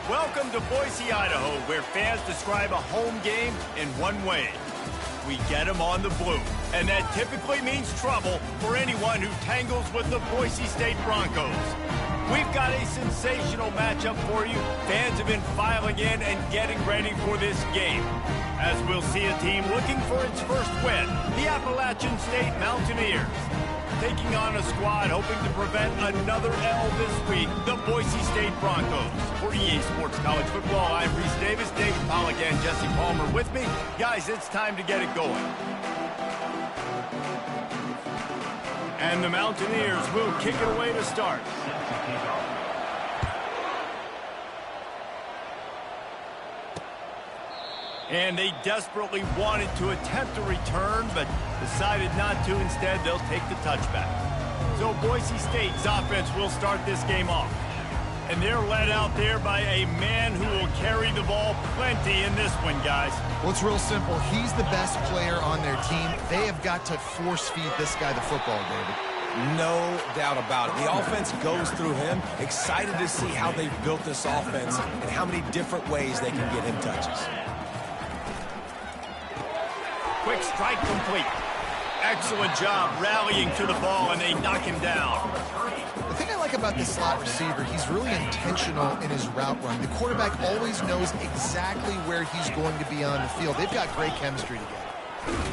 Welcome to Boise, Idaho, where fans describe a home game in one way. We get them on the blue, and that typically means trouble for anyone who tangles with the Boise State Broncos. We've got a sensational matchup for you. Fans have been filing in and getting ready for this game, as we'll see a team looking for its first win, the Appalachian State Mountaineers. Taking on a squad hoping to prevent another L this week, the Boise State Broncos. For EA Sports College Football, I'm Reese Davis, David Pollack, and Jesse Palmer with me. Guys, it's time to get it going. And the Mountaineers will kick it away to start. And they desperately wanted to attempt a return, but decided not to. Instead, they'll take the touchback. So Boise State's offense will start this game off. And they're led out there by a man who will carry the ball plenty in this one, guys. Well, it's real simple. He's the best player on their team. They have got to force-feed this guy the football, David. No doubt about it. The offense goes through him. Excited to see how they've built this offense and how many different ways they can get him touches. Quick strike complete. Excellent job rallying to the ball, and they knock him down. The thing I like about this slot receiver, he's really intentional in his route run. The quarterback always knows exactly where he's going to be on the field. They've got great chemistry together.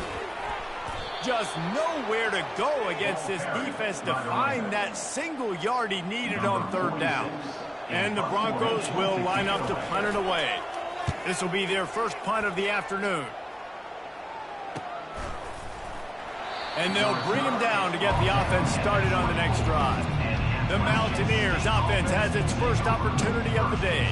Just nowhere to go against this defense to find that single yard he needed on third down. And the Broncos will line up to punt it away. This will be their first punt of the afternoon. And they'll bring him down to get the offense started on the next drive. The Mountaineers offense has its first opportunity of the day.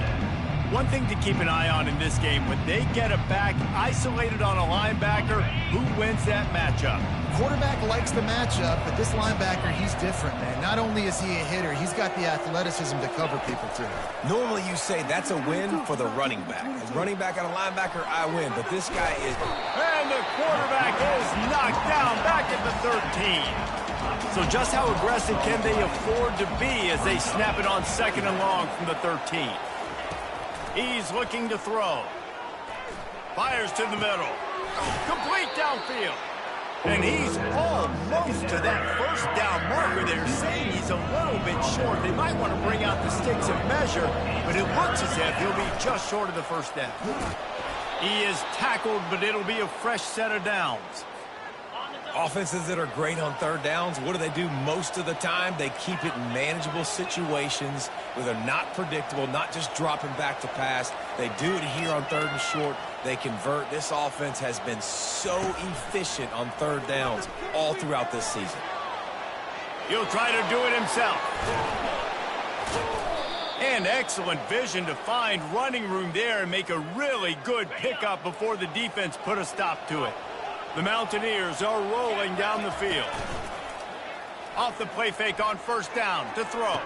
One thing to keep an eye on in this game, when they get a back isolated on a linebacker, who wins that matchup? Quarterback likes the matchup, but this linebacker, he's different, man. Not only is he a hitter, he's got the athleticism to cover people, too. Normally you say that's a win for the running back. As running back and a linebacker, I win, but this guy is... And the quarterback is knocked down back at the 13. So just how aggressive can they afford to be as they snap it on second and long from the 13? He's looking to throw. Fires to the middle. Complete downfield. And he's almost to that first down marker. They're saying he's a little bit short. They might want to bring out the sticks and measure, but it looks as if he'll be just short of the first down. He is tackled, but it'll be a fresh set of downs. Offenses that are great on third downs, what do? Most of the time, they keep it in manageable situations where they're not predictable, not just dropping back to pass. They do it here on third and short. They convert. This offense has been so efficient on third downs all throughout this season. He'll try to do it himself. And excellent vision to find running room there and make a really good pickup before the defense put a stop to it. The Mountaineers are rolling down the field. Off the play fake on first down to throw.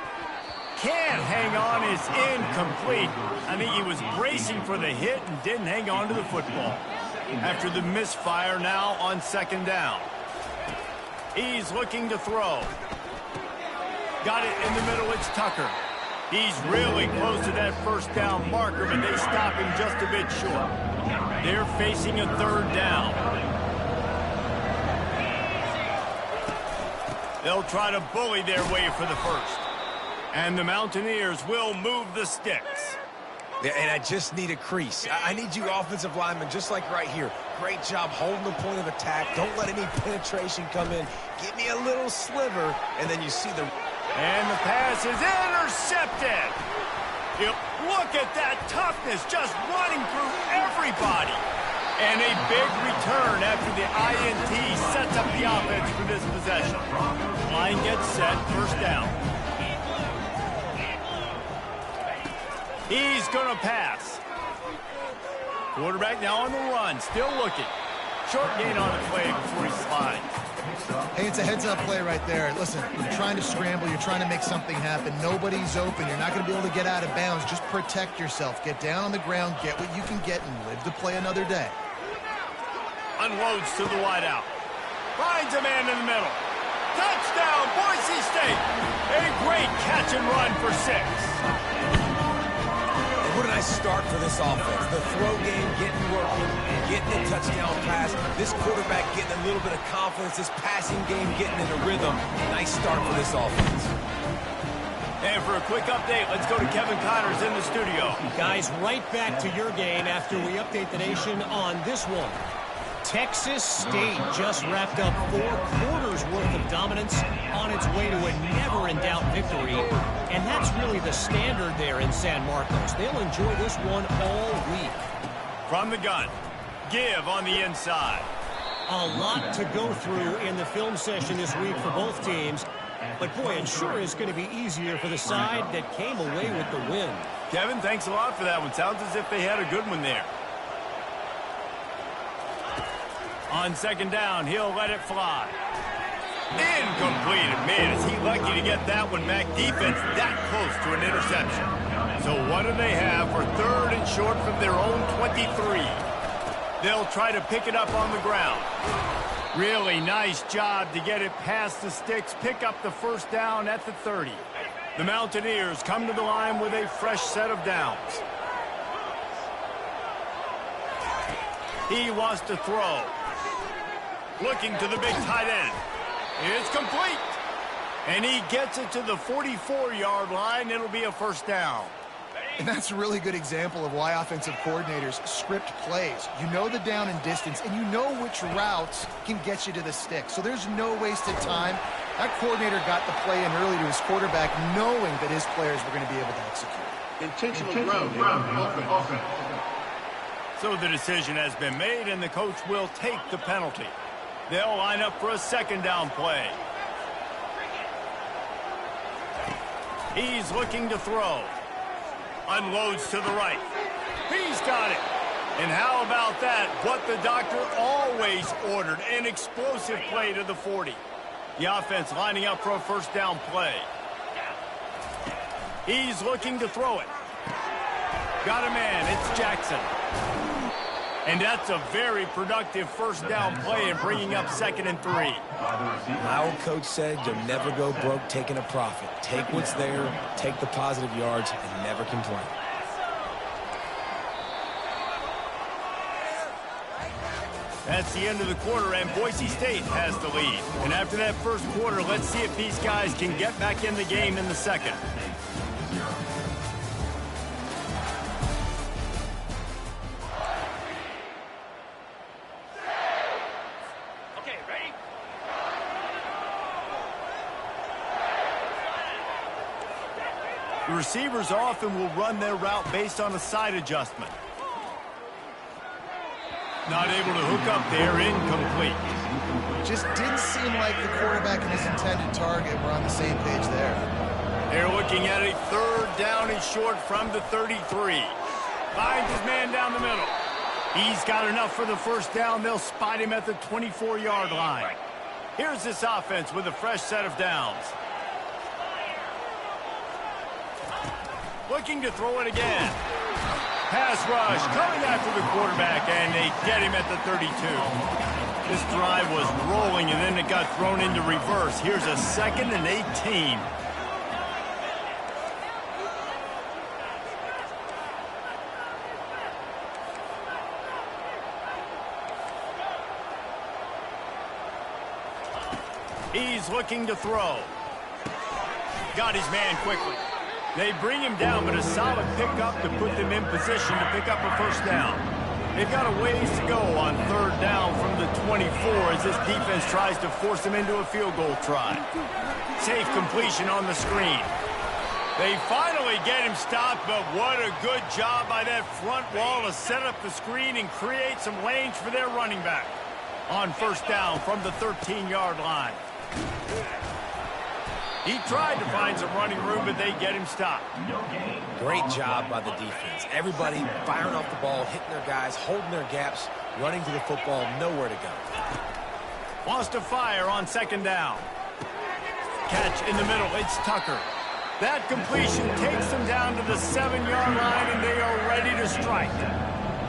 Can't hang on, is incomplete. I think he was bracing for the hit and didn't hang on to the football. After the misfire now on second down. He's looking to throw. Got it in the middle, it's Tucker. He's really close to that first down marker, but they stop him just a bit short. They're facing a third down. They'll try to bully their way for the first. And the Mountaineers will move the sticks. Yeah, and I just need a crease. I need you offensive linemen, just like right here. Great job holding the point of attack. Don't let any penetration come in. Give me a little sliver, and then you see the... And the pass is intercepted. Look at that toughness, just running through everybody. And a big return after the INT sets up the offense for this possession. Line gets set, first down. He's going to pass. Quarterback now on the run, still looking. Short gain on the play before he slides. Hey, it's a heads-up play right there. Listen, you're trying to scramble. You're trying to make something happen. Nobody's open. You're not going to be able to get out of bounds. Just protect yourself. Get down on the ground, get what you can get, and live to play another day. Unloads to the wideout. Finds a man in the middle. Touchdown, Boise State. A great catch and run for 6. And What a nice start for this offense. The throw game getting working, getting a touchdown pass. This quarterback getting a little bit of confidence. This passing game getting in a rhythm. Nice start for this offense. And for a quick update, let's go to Kevin Connors in the studio. Guys, right back to your game after we update the nation on this one. Texas State just wrapped up 4 quarters worth of dominance on its way to a never-in-doubt victory. And that's really the standard there in San Marcos. They'll enjoy this one all week. From the gun, give on the inside. A lot to go through in the film session this week for both teams. But, boy, it sure is going to be easier for the side that came away with the win. Kevin, thanks a lot for that one. Sounds as if they had a good one there. On second down, he'll let it fly. Incomplete. Man, is he lucky to get that one back. Defense that close to an interception. So what do they have for third and short from their own 23? They'll try to pick it up on the ground. Really nice job to get it past the sticks, pick up the first down at the 30. The Mountaineers come to the line with a fresh set of downs. He wants to throw. Looking to the big tight end. It's complete. And he gets it to the 44-yard line. It'll be a first down. And that's a really good example of why offensive coordinators script plays. You know the down and distance, and you know which routes can get you to the stick. So there's no wasted time. That coordinator got the play in early to his quarterback, knowing that his players were going to be able to execute. Intentional ground. So the decision has been made, and the coach will take the penalty. They'll line up for a second down play. He's looking to throw. Unloads to the right. He's got it. And how about that? What the doctor always ordered, an explosive play to the 40. The offense lining up for a first down play. He's looking to throw it. Got a man. It's Jackson. And that's a very productive first down play in bringing up 2nd and 3. My old coach said you'll never go broke taking a profit. Take what's there, take the positive yards, and never complain. That's the end of the quarter, and Boise State has the lead. And after that first quarter, let's see if these guys can get back in the game in the second. The receivers often will run their route based on a side adjustment. Not able to hook up there, incomplete. Just didn't seem like the quarterback and his intended target were on the same page there. They're looking at a third down and short from the 33. Finds his man down the middle. He's got enough for the first down. They'll spot him at the 24-yard line. Here's this offense with a fresh set of downs. Looking to throw it again. Pass rush coming after the quarterback, and they get him at the 32. This drive was rolling, and then it got thrown into reverse. Here's a 2nd and 18. He's looking to throw. Got his man quickly. They bring him down, but a solid pickup to put them in position to pick up a first down. They've got a ways to go on third down from the 24 as this defense tries to force them into a field goal try. Safe completion on the screen. They finally get him stopped, but what a good job by that front wall to set up the screen and create some lanes for their running back. On first down from the 13-yard line. He tried to find some running room, but they get him stopped. Great job by the defense. Everybody firing off the ball, hitting their guys, holding their gaps, running to the football, nowhere to go. Wants to fire on second down. Catch in the middle. It's Tucker. That completion takes them down to the 7-yard line, and they are ready to strike.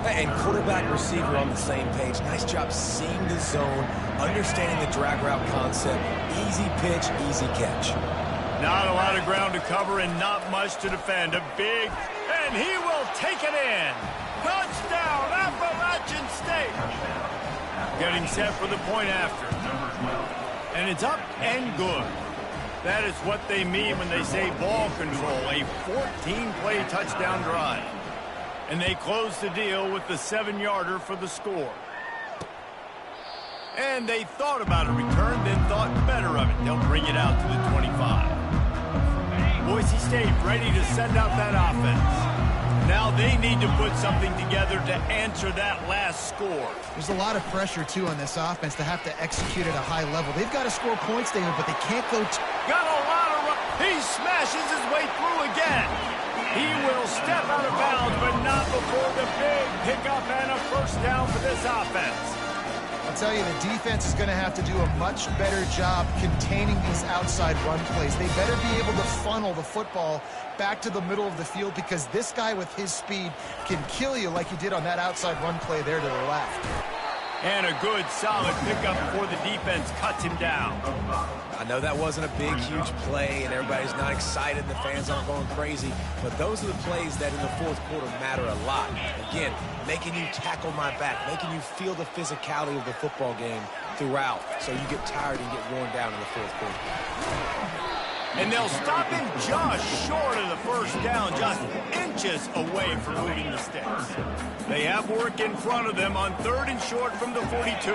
And quarterback receiver on the same page. Nice job seeing the zone, understanding the drag route concept. Easy pitch, easy catch. Not a lot of ground to cover and not much to defend. A big, and he will take it in. Touchdown, Appalachian State. Getting set for the point after. And it's up and good. That is what they mean when they say ball control, a 14-play touchdown drive. And they close the deal with the 7-yarder for the score. And they thought about a return, then thought better of it. They'll bring it out to the 25. Boise State ready to send out that offense. Now they need to put something together to answer that last score. There's a lot of pressure, too, on this offense to have to execute at a high level. They've got to score points, David, but they can't go... Got a lot of run. He smashes his way through again. He will step out of bounds, but not before the big pickup and a first down for this offense. I'll tell you, the defense is going to have to do a much better job containing these outside run plays. They better be able to funnel the football back to the middle of the field because this guy with his speed can kill you like he did on that outside run play there to the left. And a good, solid pickup before the defense cuts him down. I know that wasn't a big, huge play, and everybody's not excited, and the fans aren't going crazy, but those are the plays that in the fourth quarter matter a lot. Again, making you tackle my back, making you feel the physicality of the football game throughout, so you get tired and get worn down in the fourth quarter. And they'll stop him just short of the first down, just inches away from moving the sticks. They have work in front of them on 3rd and short from the 42.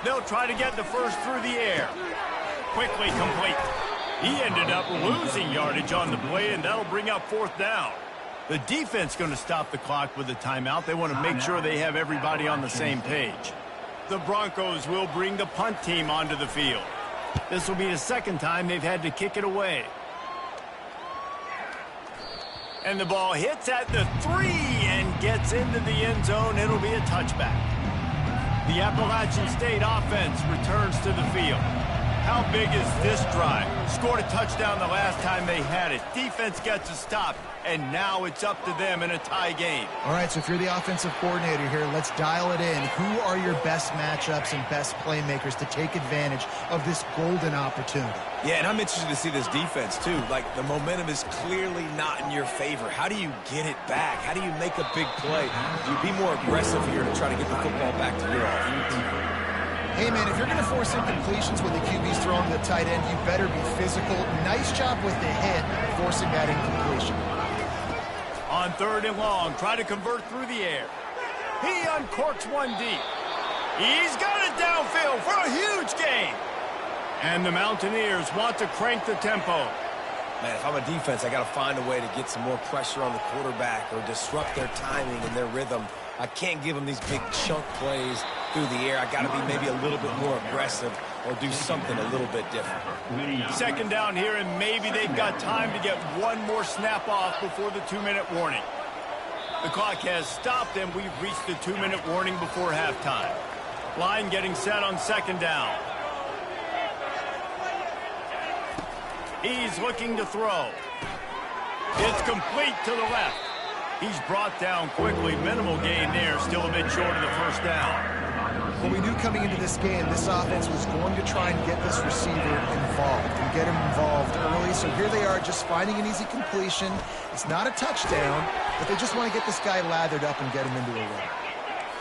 They'll try to get the first through the air. Quickly complete. He ended up losing yardage on the play, and that'll bring up 4th down. The defense going to stop the clock with a timeout. They want to make sure they have everybody on the same page. The Broncos will bring the punt team onto the field. This will be the second time they've had to kick it away. And the ball hits at the 3 and gets into the end zone. It'll be a touchback. The Appalachian State offense returns to the field. How big is this drive? Scored a touchdown the last time they had it. Defense gets a stop, and now it's up to them in a tie game. All right, so if you're the offensive coordinator here, let's dial it in. Who are your best matchups and best playmakers to take advantage of this golden opportunity? Yeah, and I'm interested to see this defense, too. Like, the momentum is clearly not in your favor. How do you get it back? How do you make a big play? Do you be more aggressive here to try to get the football back to your offense? Hey, man, if you're going to force incompletions when the QB's throwing to the tight end, you better be physical. Nice job with the hit, forcing that incompletion. On 3rd and long, try to convert through the air. He uncorks one deep. He's got it downfield for a huge gain. And the Mountaineers want to crank the tempo. Man, if I'm a defense, I got to find a way to get some more pressure on the quarterback or disrupt their timing and their rhythm. I can't give them these big chunk plays through the air. I got to be maybe a little bit more aggressive or do something a little bit different. 2nd down here, and maybe they've got time to get one more snap off before the 2-minute warning. The clock has stopped, and we've reached the 2-minute warning before halftime. Line getting set on 2nd down. He's looking to throw. It's complete to the left. He's brought down quickly. Minimal gain there. Still a bit short of the first down. Well, we knew coming into this game, this offense was going to try and get this receiver involved and get him involved early. So here they are just finding an easy completion. It's not a touchdown, but they just want to get this guy lathered up and get him into a run.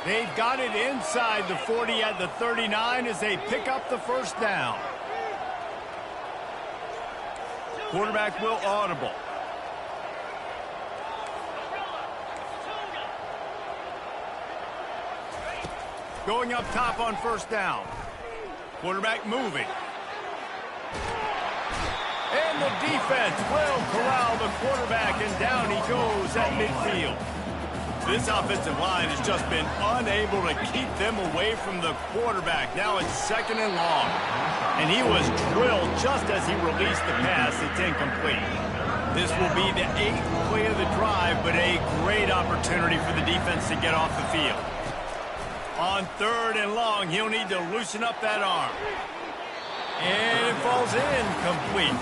They've got it inside the 40 at the 39 as they pick up the first down. Quarterback will audible. Going up top on 1st down. Quarterback moving. And the defense will corral the quarterback, and down he goes at midfield. This offensive line has just been unable to keep them away from the quarterback. Now it's 2nd and long. And he was drilled just as he released the pass. It's incomplete. This will be the 8th play of the drive, but a great opportunity for the defense to get off the field. On 3rd and long, he'll need to loosen up that arm. And it falls incomplete.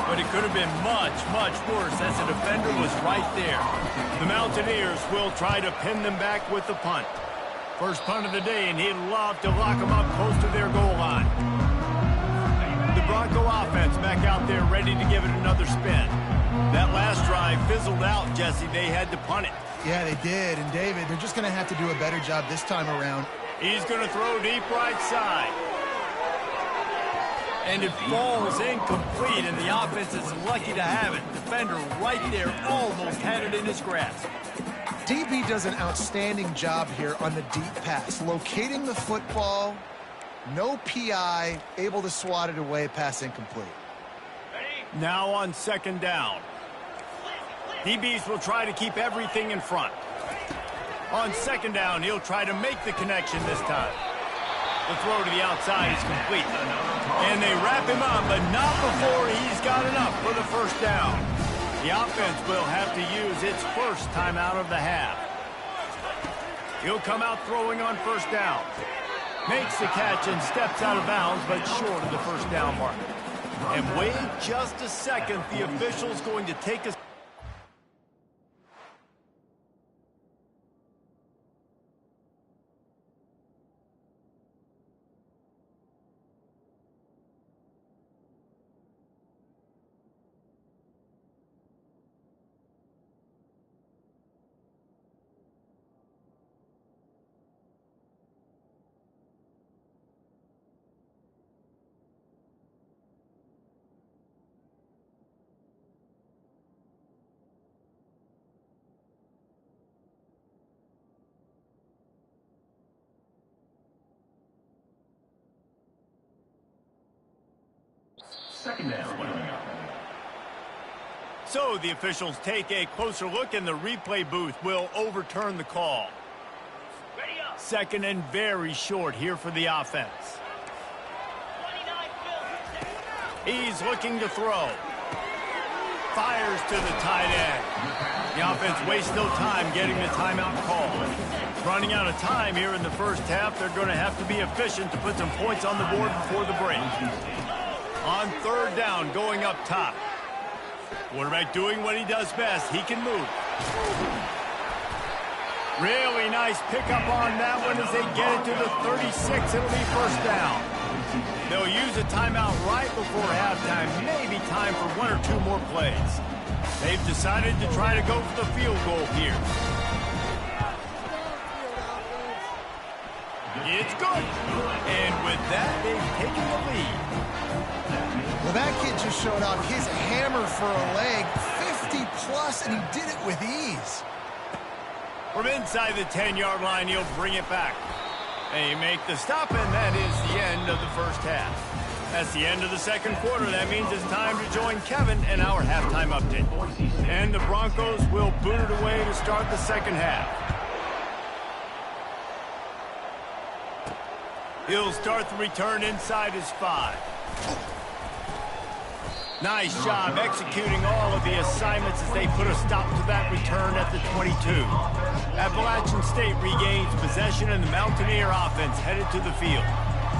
But it could have been much, much worse as the defender was right there. The Mountaineers will try to pin them back with the punt. First punt of the day, and he'd love to lock them up close to their goal line. The Bronco offense back out there ready to give it another spin. That last drive fizzled out, Jesse. They had to punt it. Yeah, they did. And, David, they're just going to have to do a better job this time around. He's going to throw deep right side. And it falls incomplete, and the offense is lucky to have it. Defender right there almost had it in his grasp. DB does an outstanding job here on the deep pass, locating the football, no PI, able to swat it away, pass incomplete. Now on second down. DBs will try to keep everything in front. On second down, he'll try to make the connection this time. The throw to the outside is complete. And they wrap him up, but not before he's got enough for the first down. The offense will have to use its first timeout of the half. He'll come out throwing on first down. Makes the catch and steps out of bounds, but short of the first down marker. And wait just a second, the official's going to take a... Second down. So the officials take a closer look, and the replay booth will overturn the call. Second and very short here for the offense. He's looking to throw. Fires to the tight end. The offense wastes no time getting the timeout call. Running out of time here in the first half, they're going to have to be efficient to put some points on the board before the break. On third down, going up top. Quarterback doing what he does best. He can move. Really nice pickup on that one as they get it to the 36. It'll be first down. They'll use a timeout right before halftime. Maybe time for one or two more plays. They've decided to try to go for the field goal here. It's good. And with that, they've taken the lead. Well, that kid just showed off his hammer for a leg, 50-plus, and he did it with ease. From inside the 10-yard line, he'll bring it back. They make the stop, and that is the end of the first half. That's the end of the second quarter. That means it's time to join Kevin in our halftime update. And the Broncos will boot it away to start the second half. He'll start the return inside his 5. Nice job executing all of the assignments as they put a stop to that return at the 22. Appalachian State regains possession, and the Mountaineer offense headed to the field.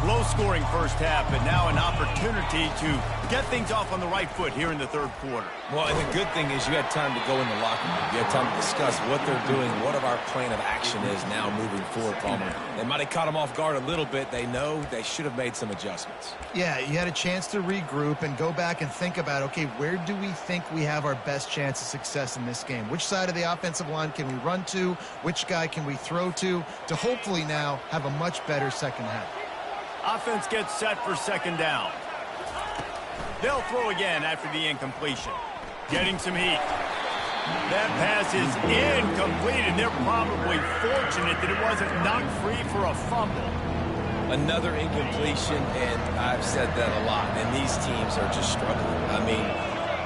Low-scoring first half, but now an opportunity to get things off on the right foot here in the third quarter. Well, and the good thing is you had time to go in the locker room. You had time to discuss what they're doing, what our plan of action is now moving forward, Palmer. They might have caught them off guard a little bit. They know they should have made some adjustments. Yeah, you had a chance to regroup and go back and think about, okay, where do we think we have our best chance of success in this game? Which side of the offensive line can we run to? Which guy can we throw to hopefully now have a much better second half? Offense gets set for second down. They'll throw again after the incompletion. Getting some heat. That pass is incomplete, and they're probably fortunate that it wasn't knocked free for a fumble. Another incompletion, and I've said that a lot, and these teams are just struggling. I mean,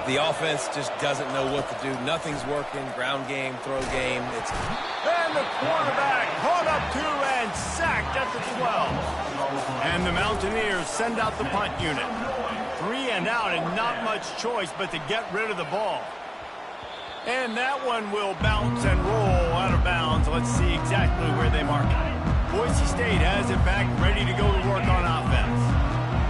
the offense just doesn't know what to do. Nothing's working. Ground game, throw game. And the quarterback caught up to and sacked at the 12. And the Mountaineers send out the punt unit. 3 and out, and not much choice but to get rid of the ball. And that one will bounce and roll out of bounds. Let's see exactly where they mark it. Boise State has it back, ready to go to work on offense.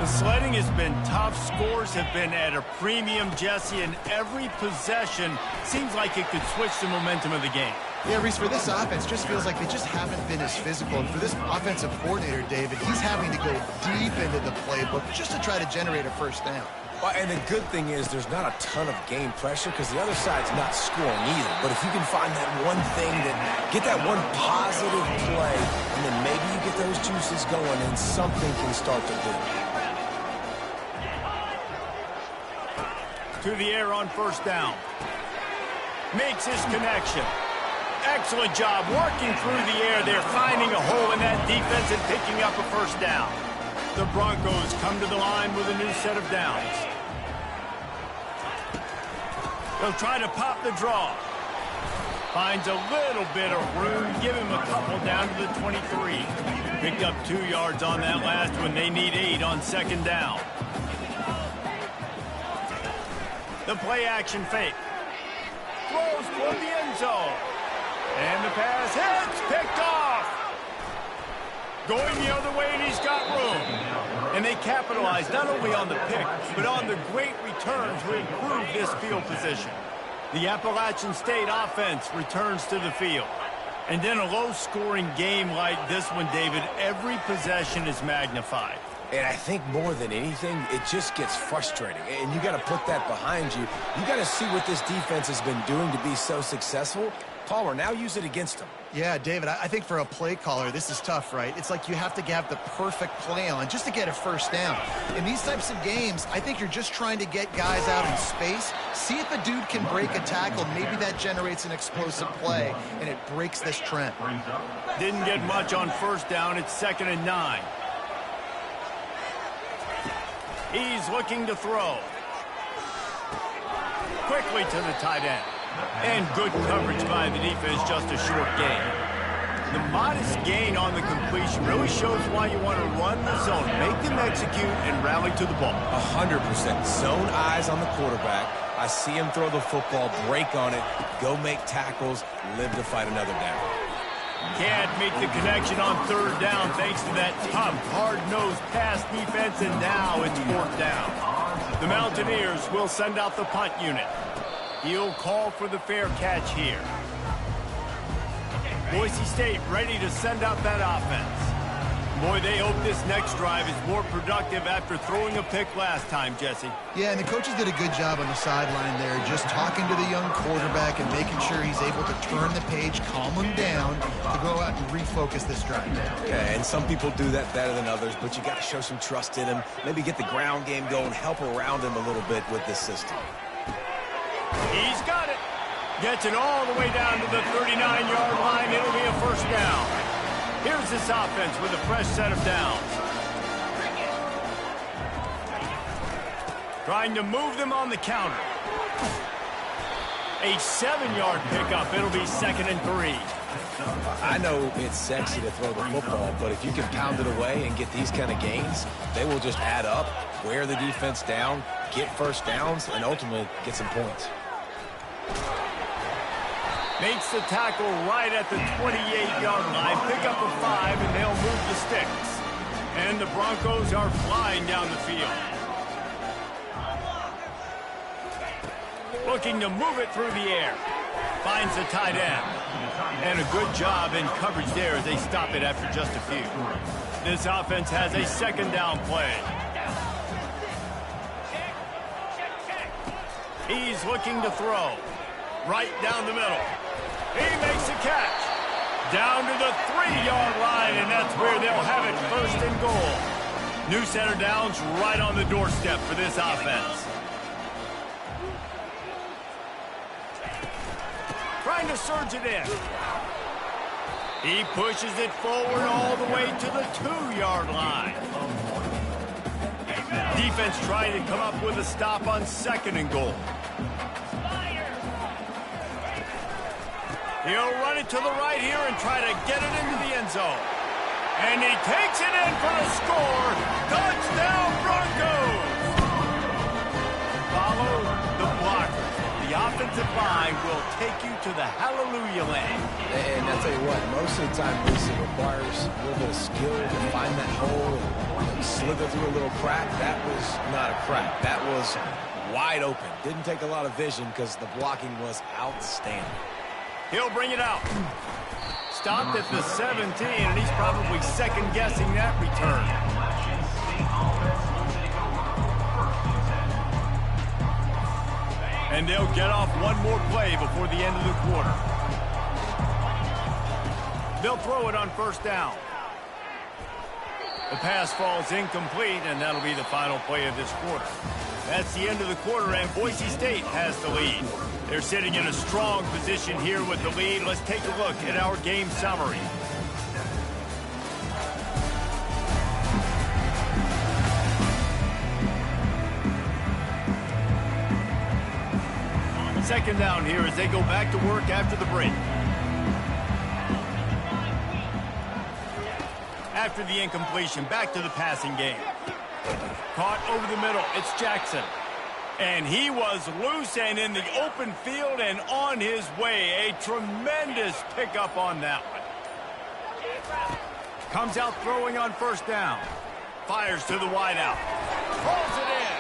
The sledding has been tough. Scores have been at a premium, Jesse, and every possession seems like it could switch the momentum of the game. Yeah, Reese, for this offense, just feels like they just haven't been as physical. And for this offensive coordinator, David, he's having to go deep into the playbook just to try to generate a first down. Well, and the good thing is there's not a ton of game pressure because the other side's not scoring either. But if you can find that one thing, get that one positive play, and then maybe you get those juices going and something can start to build. To the air on first down. Makes his connection. Excellent job working through the air there, finding a hole in that defense and picking up a first down. The Broncos come to the line with a new set of downs. They'll try to pop the draw. Finds a little bit of room. Give him a couple down to the 23. Picked up 2 yards on that last one. They need 8 on second down. The play action fake. Throws toward the end zone. And the pass hits. Picked off. Going the other way, and he's got room. And they capitalize not only on the pick, but on the great return to improve this field position. The Appalachian State offense returns to the field. And in a low-scoring game like this one, David, every possession is magnified. And I think more than anything, it just gets frustrating. And you got to put that behind you. You got to see what this defense has been doing to be so successful. Caller, now use it against them. Yeah, David, I think for a play caller, this is tough, right? It's like you have to have the perfect play on just to get a first down. In these types of games, I think you're just trying to get guys out in space, see if a dude can break a tackle. Maybe that generates an explosive play, and it breaks this trend. Didn't get much on first down. It's 2nd and 9. He's looking to throw. Quickly to the tight end. And good coverage by the defense, just a short gain. The modest gain on the completion really shows why you want to run the zone. Make them execute and rally to the ball. 100%. Zone eyes on the quarterback. I see him throw the football, break on it, go make tackles, live to fight another down. Can't make the connection on third down thanks to that tough, hard-nosed pass defense, and now it's 4th down. The Mountaineers will send out the punt unit. He'll call for the fair catch here. Boise State ready to send out that offense. Boy, they hope this next drive is more productive after throwing a pick last time, Jesse. Yeah, and the coaches did a good job on the sideline there, just talking to the young quarterback and making sure he's able to turn the page, calm him down, to go out and refocus this drive. Okay, and some people do that better than others, but you got to show some trust in him, maybe get the ground game going, help around him a little bit with this system. He's got it. Gets it all the way down to the 39-yard line. It'll be a first down. Here's this offense with a fresh set of downs. Trying to move them on the counter. A 7-yard pickup. It'll be 2nd and 3. I know it's sexy to throw the football, but if you can pound it away and get these kind of gains, they will just add up, wear the defense down, get first downs, and ultimately get some points. Makes the tackle right at the 28-yard line. Pick up a 5, and they'll move the sticks. And the Broncos are flying down the field. Looking to move it through the air. Finds the tight end. And a good job in coverage there as they stop it after just a few. This offense has a 2nd down play. He's looking to throw. Right down the middle. He makes a catch. Down to the 3-yard line, and that's where they'll have it, 1st and goal. New set of downs right on the doorstep for this offense. Trying to surge it in. He pushes it forward all the way to the 2-yard line. Defense trying to come up with a stop on 2nd and goal. He'll run it to the right here and try to get it into the end zone. And he takes it in for the score. Touchdown, Broncos! Follow the blocker. The offensive line will take you to the hallelujah land. And I'll tell you what, most of the time, Bruce, it requires a little bit of skill to find that hole and slither through a little crack. That was not a crack. That was wide open. Didn't take a lot of vision because the blocking was outstanding. He'll bring it out. Stopped at the 17, and he's probably second-guessing that return. And they'll get off one more play before the end of the quarter. They'll throw it on first down. The pass falls incomplete, and that'll be the final play of this quarter. That's the end of the quarter, and Boise State has the lead. They're sitting in a strong position here with the lead. Let's take a look at our game summary. Second down here as they go back to work after the break. After the incompletion, back to the passing game. Caught over the middle. It's Jackson. And he was loose and in the open field and on his way. A tremendous pickup on that one. Comes out throwing on first down. Fires to the wideout. Pulls it in.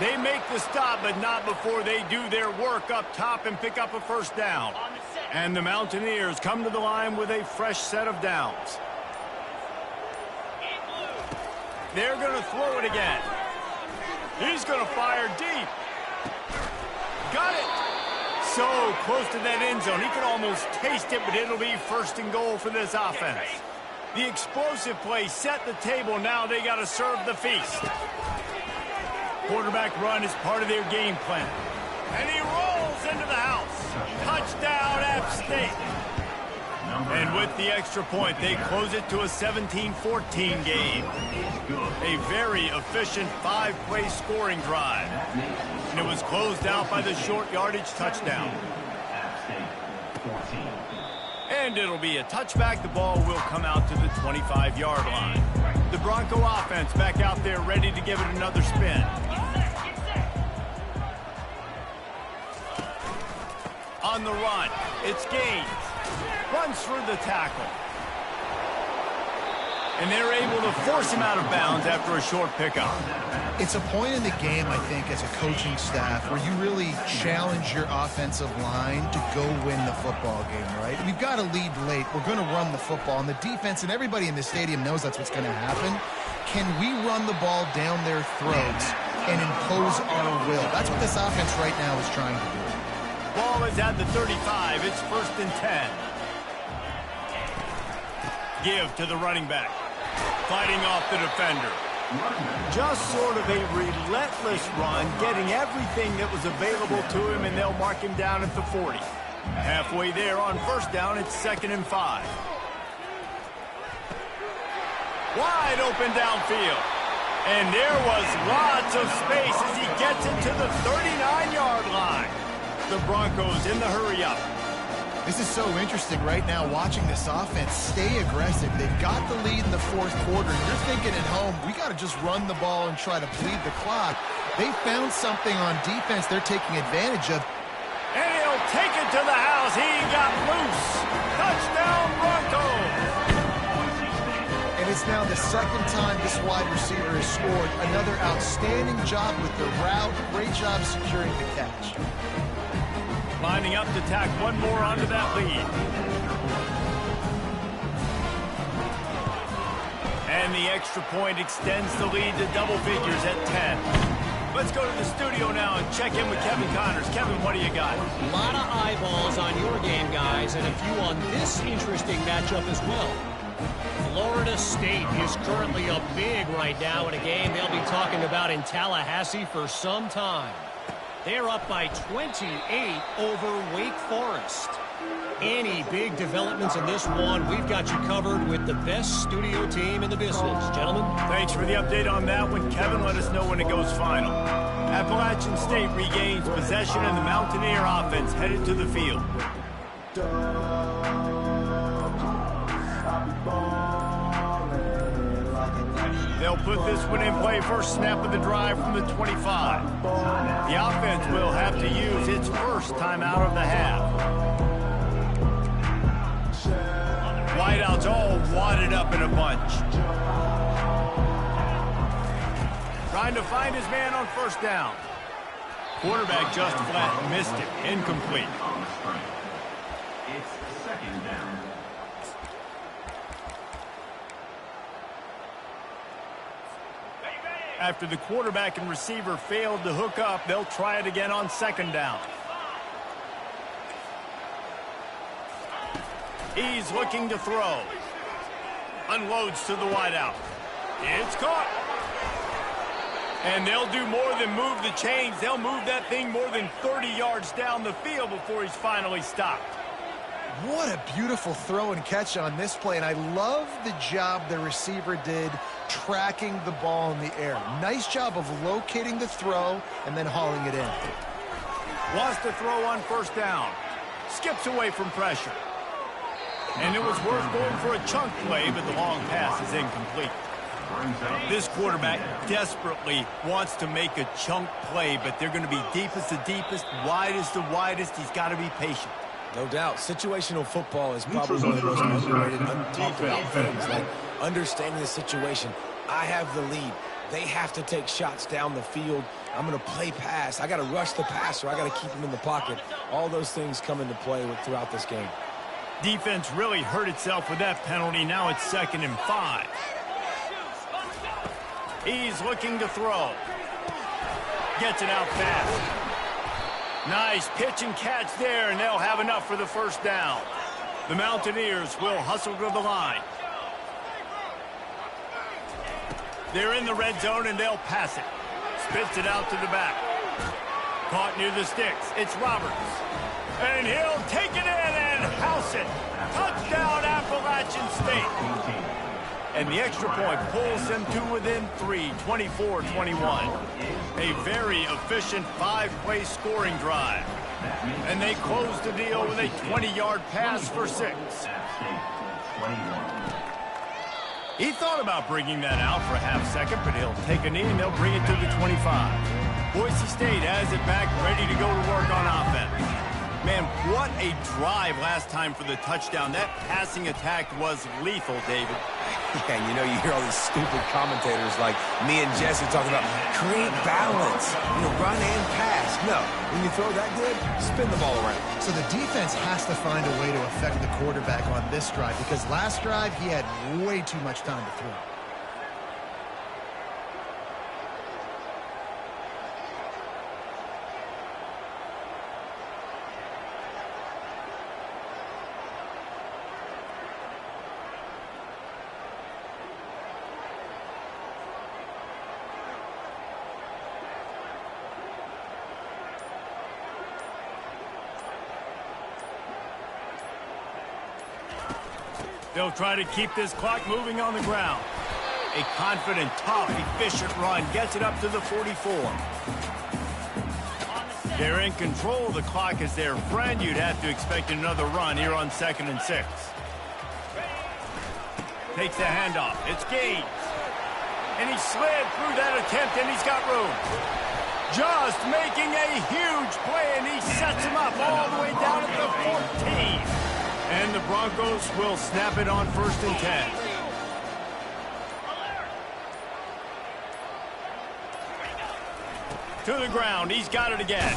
They make the stop, but not before they do their work up top and pick up a first down. And the Mountaineers come to the line with a fresh set of downs. They're going to throw it again. He's going to fire deep. Got it. So close to that end zone. He can almost taste it, but it'll be first and goal for this offense. The explosive play set the table. Now they got to serve the feast. Quarterback run is part of their game plan. And he rolls into the house. Touchdown, App State. And with the extra point, they close it to a 17-14 game. A very efficient 5-play scoring drive. And it was closed out by the short yardage touchdown. And it'll be a touchback. The ball will come out to the 25-yard line. The Bronco offense back out there ready to give it another spin. On the run, it's Gaines. Runs through the tackle. And they're able to force him out of bounds after a short pickup. It's a point in the game, I think, as a coaching staff where you really challenge your offensive line to go win the football game, right? We've got to lead late. We're going to run the football. And the defense and everybody in the stadium knows that's what's going to happen. Can we run the ball down their throats and impose our will? That's what this offense right now is trying to do. Ball is at the 35. It's first and 10. Give to the running back. Fighting off the defender. Just sort of a relentless run, getting everything that was available to him, and they'll mark him down at the 40. Halfway there on first down, it's 2nd and 5. Wide open downfield. And there was lots of space as he gets it to the 39-yard line. The Broncos in the hurry-up. This is so interesting right now watching this offense stay aggressive. They've got the lead in the fourth quarter. You're thinking at home, we got to just run the ball and try to bleed the clock. They found something on defense they're taking advantage of. And he'll take it to the house. He got loose. Touchdown, Broncos. And it's now the second time this wide receiver has scored. Another outstanding job with the route. Great job securing the catch. Lining up to tack one more onto that lead. And the extra point extends the lead to double figures at 10. Let's go to the studio now and check in with Kevin Connors. Kevin, what do you got? A lot of eyeballs on your game, guys, and a few on this interesting matchup as well. Florida State is currently up big right now in a game they'll be talking about in Tallahassee for some time. They're up by 28 over Wake Forest. Any big developments in this one, we've got you covered with the best studio team in the business. Gentlemen. Thanks for the update on that one, Kevin. Let us know when it goes final. Appalachian State regains possession and the Mountaineer offense headed to the field. They'll put this one in play first snap of the drive from the 25. The offense will have to use its first timeout of the half. Wideouts all wadded up in a bunch. trying to find his man on first down. Quarterback just flat missed it. Incomplete. On the spring. It's second down. After the quarterback and receiver failed to hook up, they'll try it again on second down. He's looking to throw. Unloads to the wideout. It's caught. And they'll do more than move the chains. They'll move that thing more than 30 yards down the field before he's finally stopped. What a beautiful throw and catch on this play, and I love the job the receiver did tracking the ball in the air. Nice job of locating the throw and then hauling it in. Wants to throw on first down. Skips away from pressure. And it was worth going for a chunk play, but the long pass is incomplete. This quarterback desperately wants to make a chunk play, but they're going to be deepest the deepest, widest the widest. He's got to be patient. No doubt. Situational football is probably one of the most underrated, untalked about things, like understanding the situation. I have the lead. They have to take shots down the field. I'm going to play pass. I got to rush the passer. I got to keep him in the pocket. All those things come into play throughout this game. Defense really hurt itself with that penalty. Now it's 2nd and 5. He's looking to throw. Gets it out fast. Nice pitch and catch there, and they'll have enough for the first down. The Mountaineers will hustle to the line. They're in the red zone, and they'll pass it. Spits it out to the back. Caught near the sticks. It's Roberts. And he'll take it in and house it. Touchdown, Appalachian State. And the extra point pulls them to within 3, 24-21. A very efficient 5-play scoring drive. And they close the deal with a 20-yard pass for 6. He thought about bringing that out for a half second, but he'll take a knee and they'll bring it to the 25. Boise State has it back, ready to go to work on offense. Man, what a drive last time for the touchdown. That passing attack was lethal, David. Yeah, you know, you hear all these stupid commentators like me and Jesse talking about create balance, run and pass. No, when you throw that good, spin the ball around. So the defense has to find a way to affect the quarterback on this drive, because last drive he had way too much time to throw. They'll try to keep this clock moving on the ground. A confident, tough, efficient run gets it up to the 44. They're in control. The clock is their friend. You'd have to expect another run here on 2nd and 6. Takes the handoff. It's Gaines. And he slid through that attempt, and he's got room. Just making a huge play, and he sets him up all the way down at the 14. And the Broncos will snap it on 1st and 10. To the ground. He's got it again.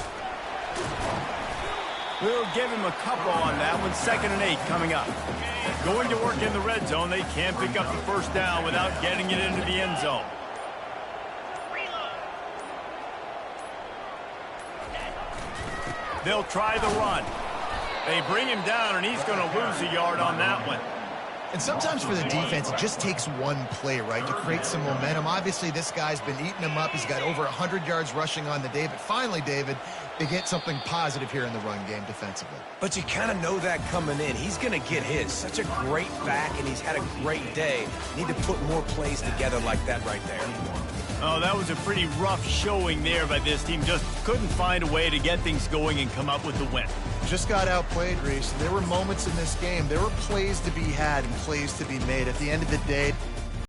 We'll give him a couple on that one. 2nd and 8 coming up. Going to work in the red zone. They can't pick up the first down without getting it into the end zone. They'll try the run. They bring him down, and he's going to lose a yard on that one. And sometimes for the defense, it just takes one play, right, to create some momentum. Obviously, this guy's been eating them up. He's got over 100 yards rushing on the day. But finally, David, they get something positive here in the run game defensively. But you kind of know that coming in. He's going to get his. Such a great back, and he's had a great day. Need to put more plays together like that right there. Oh, that was a pretty rough showing there by this team. Just couldn't find a way to get things going and come up with the win. Just got outplayed, Reese. There were moments in this game. There were plays to be had and plays to be made. At the end of the day,